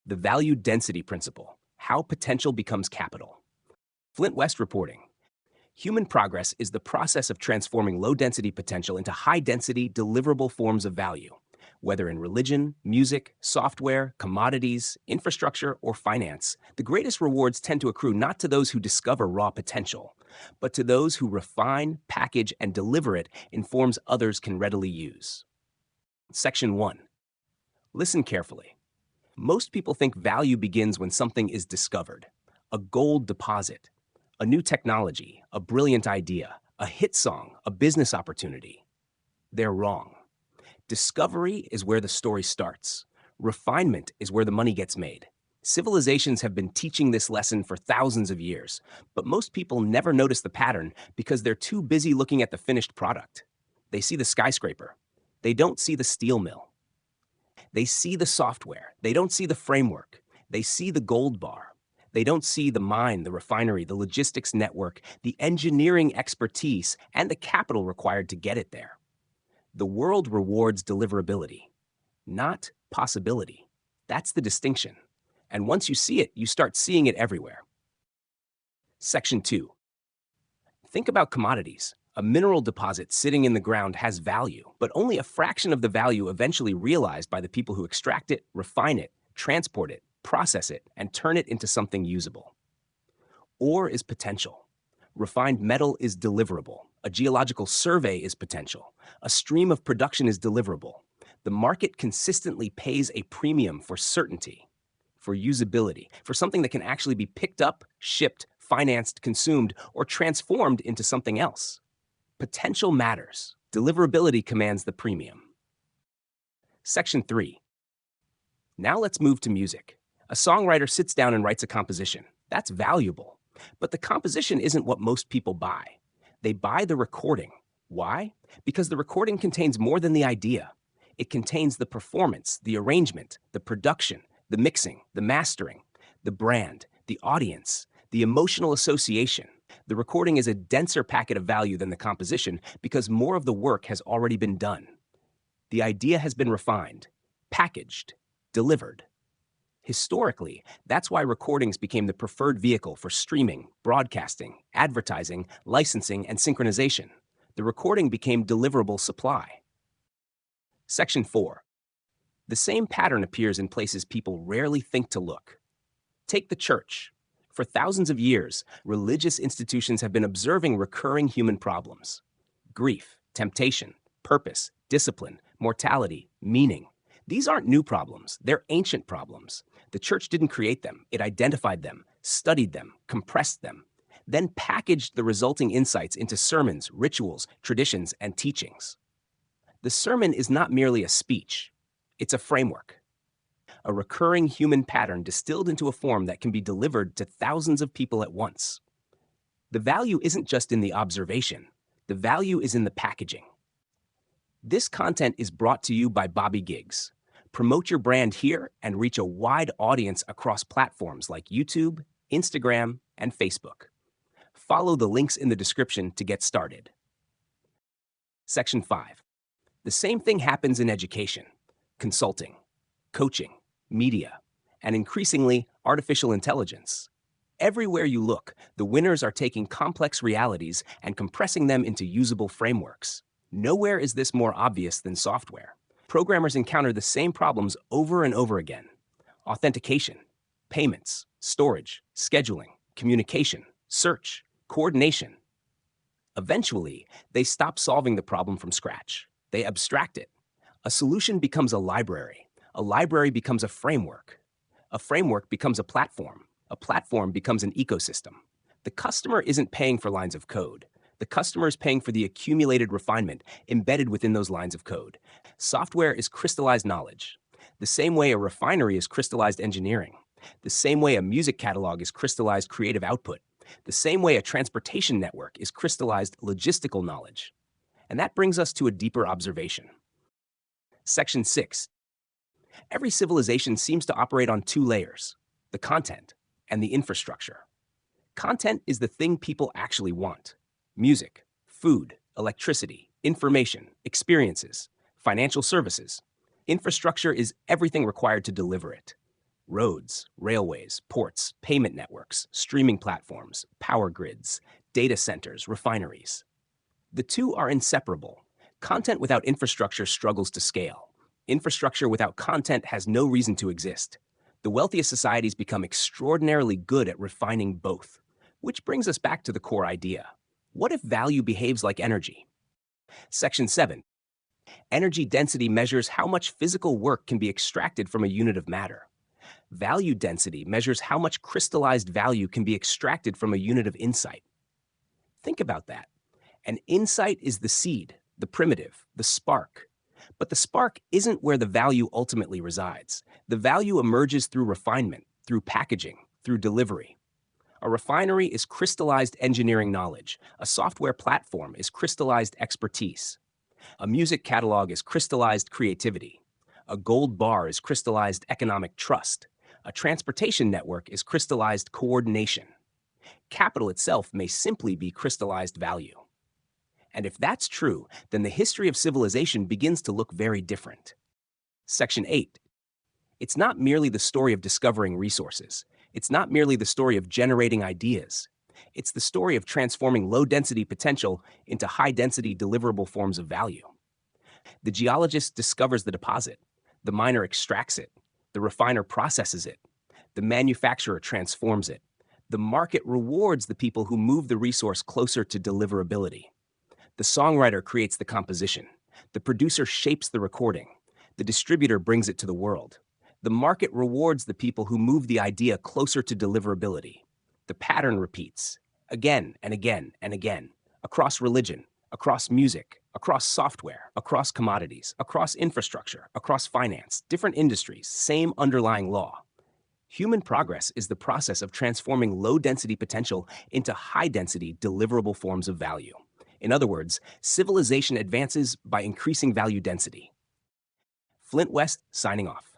The value density principle, how potential becomes capital. Flint West reporting. Human progress is the process of transforming low-density potential into high-density, deliverable forms of value, whether in religion, music, software, commodities, infrastructure, or finance. The greatest rewards tend to accrue not to those who discover raw potential, but to those who refine, package, and deliver it in forms others can readily use. Section 1. Listen carefully. Most people think value begins when something is discovered. A gold deposit, a new technology, a brilliant idea, a hit song, a business opportunity. They're wrong. Discovery is where the story starts. Refinement is where the money gets made. Civilizations have been teaching this lesson for thousands of years, but most people never notice the pattern because they're too busy looking at the finished product. They see the skyscraper. They don't see the steel mill. They see the software. They don't see the framework. They see the gold bar. They don't see the mine, the refinery, the logistics network, the engineering expertise, and the capital required to get it there. The world rewards deliverability, not possibility. That's the distinction. And once you see it, you start seeing it everywhere. Section 2. Think about commodities. A mineral deposit sitting in the ground has value, but only a fraction of the value eventually realized by the people who extract it, refine it, transport it, process it, and turn it into something usable. Ore is potential. Refined metal is deliverable. A geological survey is potential. A stream of production is deliverable. The market consistently pays a premium for certainty, for usability, for something that can actually be picked up, shipped, financed, consumed, or transformed into something else. Potential matters. Deliverability commands the premium. Section 3. Now let's move to music. A songwriter sits down and writes a composition. That's valuable. But the composition isn't what most people buy. They buy the recording. Why? Because the recording contains more than the idea. It contains the performance, the arrangement, the production, the mixing, the mastering, the brand, the audience, the emotional association. The recording is a denser packet of value than the composition because more of the work has already been done. The idea has been refined, packaged, delivered. Historically, that's why recordings became the preferred vehicle for streaming, broadcasting, advertising, licensing, and synchronization. The recording became deliverable supply. Section 4. The same pattern appears in places people rarely think to look. Take the church. For thousands of years, religious institutions have been observing recurring human problems: grief, temptation, purpose, discipline, mortality, meaning. These aren't new problems, they're ancient problems. The church didn't create them, it identified them, studied them, compressed them, then packaged the resulting insights into sermons, rituals, traditions, and teachings. The sermon is not merely a speech, it's a framework. A recurring human pattern distilled into a form that can be delivered to thousands of people at once. The value isn't just in the observation, the value is in the packaging. This content is brought to you by Bobby Giggs. Promote your brand here and reach a wide audience across platforms like YouTube, Instagram, and Facebook. Follow the links in the description to get started. Section 5. The same thing happens in education, consulting, coaching, media, and increasingly, artificial intelligence. Everywhere you look, the winners are taking complex realities and compressing them into usable frameworks. Nowhere is this more obvious than software. Programmers encounter the same problems over and over again: authentication, payments, storage, scheduling, communication, search, coordination. Eventually, they stop solving the problem from scratch. They abstract it. A solution becomes a library becomes a framework becomes a platform becomes an ecosystem. The customer isn't paying for lines of code. The customer is paying for the accumulated refinement embedded within those lines of code. Software is crystallized knowledge. The same way a refinery is crystallized engineering. The same way a music catalog is crystallized creative output. The same way a transportation network is crystallized logistical knowledge. And that brings us to a deeper observation. Section 6. Every civilization seems to operate on two layers: the content and the infrastructure. Content is the thing people actually want: music, food, electricity, information, experiences, financial services. Infrastructure is everything required to deliver it: Roads, railways, ports, payment networks, streaming platforms, power grids, data centers, refineries. The two are inseparable. Content without infrastructure struggles to scale. Infrastructure without content has no reason to exist. The wealthiest societies become extraordinarily good at refining both. Which brings us back to the core idea. What if value behaves like energy? Section 7. Energy density measures how much physical work can be extracted from a unit of matter. Value density measures how much crystallized value can be extracted from a unit of insight. Think about that. An insight is the seed, the primitive, the spark. But the spark isn't where the value ultimately resides. The value emerges through refinement, through packaging, through delivery. A refinery is crystallized engineering knowledge. A software platform is crystallized expertise. A music catalog is crystallized creativity. A gold bar is crystallized economic trust. A transportation network is crystallized coordination. Capital itself may simply be crystallized value. And if that's true, then the history of civilization begins to look very different. Section 8. It's not merely the story of discovering resources. It's not merely the story of generating ideas. It's the story of transforming low-density potential into high-density deliverable forms of value. The geologist discovers the deposit. The miner extracts it. The refiner processes it. The manufacturer transforms it. The market rewards the people who move the resource closer to deliverability. The songwriter creates the composition. The producer shapes the recording. The distributor brings it to the world. The market rewards the people who move the idea closer to deliverability. The pattern repeats, again and again and again, across religion, across music, across software, across commodities, across infrastructure, across finance, different industries, same underlying law. Human progress is the process of transforming low-density potential into high-density deliverable forms of value. In other words, civilization advances by increasing value density. Flint West signing off.